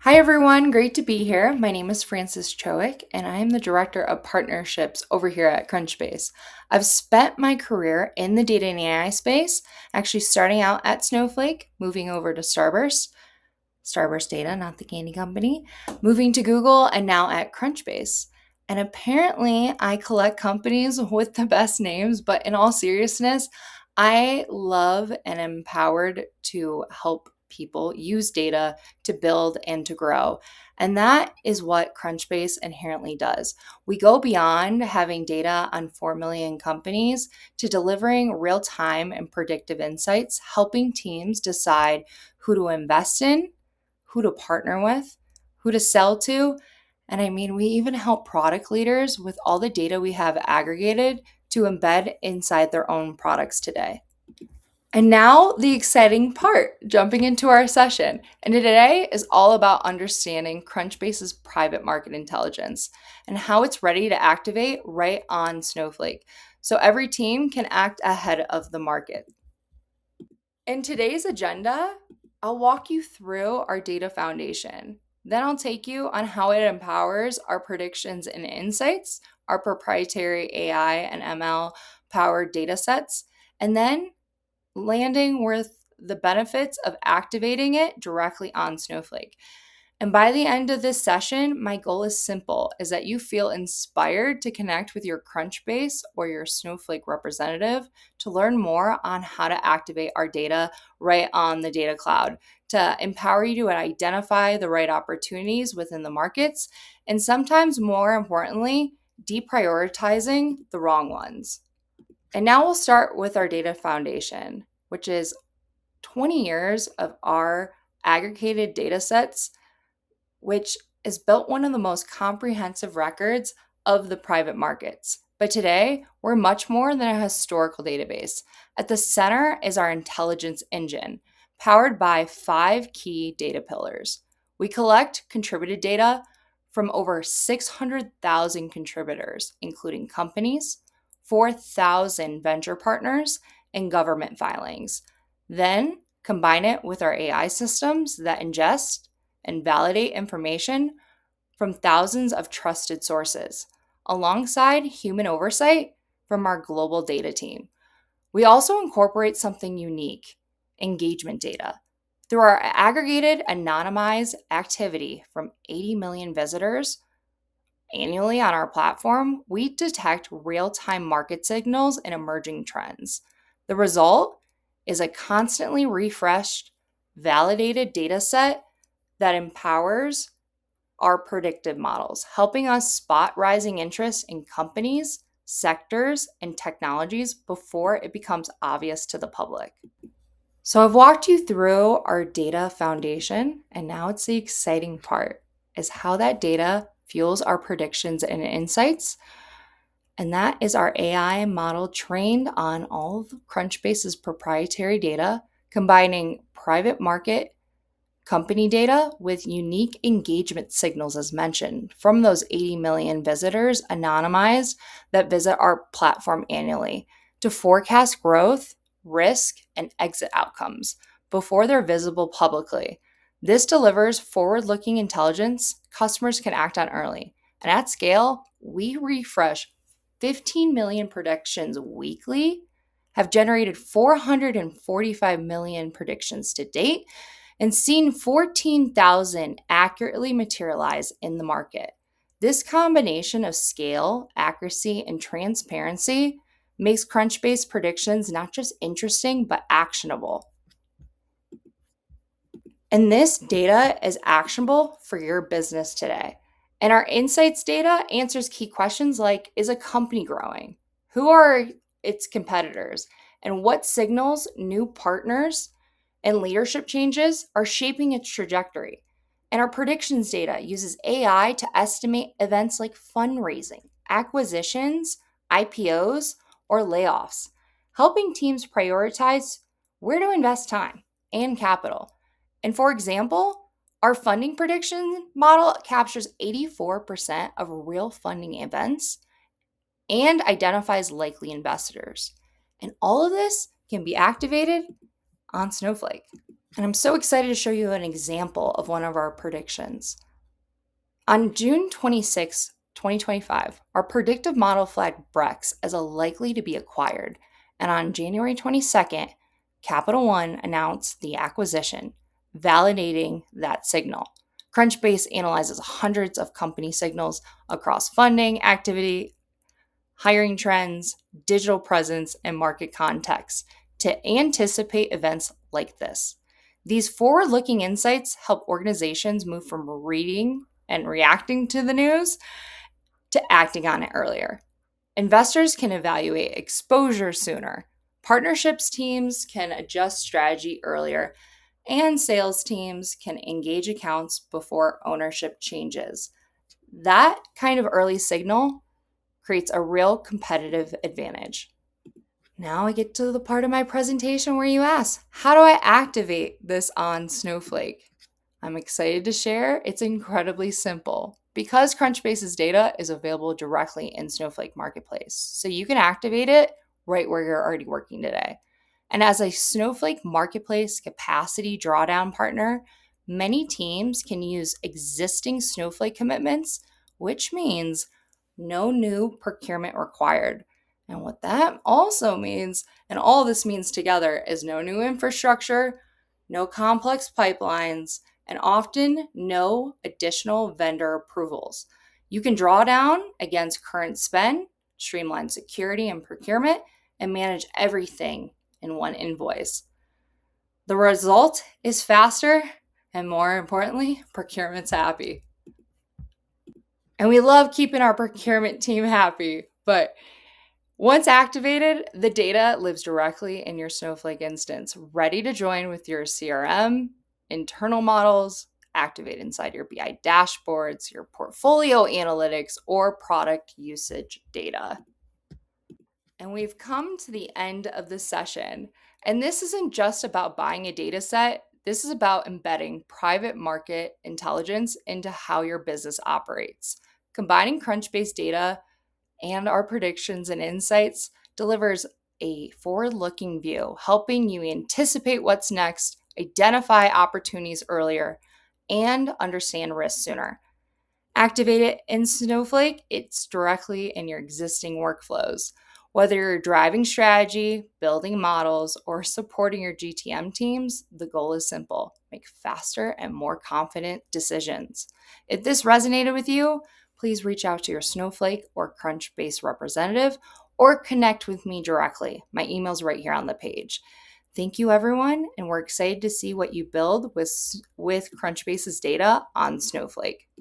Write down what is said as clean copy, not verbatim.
Hi everyone, great to be here. My name is Frances Chowick and I am the Director of Partnerships over here at Crunchbase. I've spent my career in the data and AI space, actually starting out at Snowflake, moving over to Starburst Data, not the candy company, moving to Google, and now at Crunchbase. And apparently, I collect companies with the best names, but in all seriousness, I love and am empowered to help people use data to build and to grow. And that is what Crunchbase inherently does. We go beyond having data on 4 million companies to delivering real time and predictive insights, helping teams decide who to invest in, who to partner with, who to sell to. And I mean, we even help product leaders with all the data we have aggregated to embed inside their own products today. And now the exciting part, jumping into our session. And today is all about understanding Crunchbase's private market intelligence and how it's ready to activate right on Snowflake. So every team can act ahead of the market. In today's agenda, I'll walk you through our data foundation. Then I'll take you on how it empowers our predictions and insights, our proprietary AI and ML powered data sets, and then landing with the benefits of activating it directly on Snowflake. And by the end of this session, my goal is simple, is that you feel inspired to connect with your Crunchbase or your Snowflake representative to learn more on how to activate our data right on the data cloud, to empower you to identify the right opportunities within the markets, and sometimes more importantly, deprioritizing the wrong ones. And now we'll start with our data foundation, which is 20 years of our aggregated data sets, which is built one of the most comprehensive records of the private markets. But today, we're much more than a historical database. At the center is our intelligence engine, powered by 5 key data pillars. We collect contributed data from over 600,000 contributors, including companies, 4,000 venture partners, and government filings. Then combine it with our AI systems that ingest and validate information from thousands of trusted sources, alongside human oversight from our global data team. We also incorporate something unique, engagement data. Through our aggregated, anonymized activity from 80 million visitors annually on our platform, we detect real-time market signals and emerging trends. The result is a constantly refreshed, validated data set that empowers our predictive models, helping us spot rising interest in companies, sectors, and technologies before it becomes obvious to the public. So I've walked you through our data foundation, and now it's the exciting part, is how that data fuels our predictions and insights. And that is our AI model trained on all of Crunchbase's proprietary data, combining private market company data with unique engagement signals, as mentioned, from those 80 million visitors anonymized that visit our platform annually to forecast growth, risk, and exit outcomes before they're visible publicly. This delivers forward-looking intelligence customers can act on early. And at scale, we refresh 15 million predictions weekly, have generated 445 million predictions to date, and seen 14,000 accurately materialize in the market. This combination of scale, accuracy, and transparency makes Crunchbase predictions not just interesting, but actionable. And this data is actionable for your business today. And our insights data answers key questions like, is a company growing? Who are its competitors? And what signals new partners and leadership changes are shaping its trajectory? And our predictions data uses AI to estimate events like fundraising, acquisitions, IPOs, or layoffs, helping teams prioritize where to invest time and capital. And for example, our funding prediction model captures 84% of real funding events and identifies likely investors. And all of this can be activated on Snowflake. And I'm so excited to show you an example of one of our predictions. On June 26, 2025, our predictive model flagged Brex as a likely to be acquired. And on January 22nd, Capital One announced the acquisition, validating that signal. Crunchbase analyzes hundreds of company signals across funding, activity, hiring trends, digital presence, and market context to anticipate events like this. These forward looking insights help organizations move from reading and reacting to the news to acting on it earlier. Investors can evaluate exposure sooner. Partnerships teams can adjust strategy earlier, and sales teams can engage accounts before ownership changes. That kind of early signal creates a real competitive advantage. Now I get to the part of my presentation where you ask, how do I activate this on Snowflake? I'm excited to share it's incredibly simple because Crunchbase's data is available directly in Snowflake Marketplace. So you can activate it right where you're already working today. And as a Snowflake Marketplace capacity drawdown partner, many teams can use existing Snowflake commitments, which means no new procurement required. And what that also means, and all this means together, is no new infrastructure, no complex pipelines, and often no additional vendor approvals. You can draw down against current spend, streamline security and procurement, and manage everything in one invoice. The result is faster, and more importantly, procurement's happy. And we love keeping our procurement team happy, but once activated, the data lives directly in your Snowflake instance, ready to join with your CRM, internal models, activate inside your BI dashboards, your portfolio analytics, or product usage data. And we've come to the end of the session. And this isn't just about buying a data set. This is about embedding private market intelligence into how your business operates. Combining Crunchbase data and our predictions and insights delivers a forward-looking view, helping you anticipate what's next, identify opportunities earlier, and understand risks sooner. Activate it in Snowflake, it's directly in your existing workflows. Whether you're driving strategy, building models, or supporting your GTM teams, the goal is simple: make faster and more confident decisions. If this resonated with you, please reach out to your Snowflake or Crunchbase representative or connect with me directly. My email's right here on the page. Thank you, everyone, and we're excited to see what you build with Crunchbase's data on Snowflake.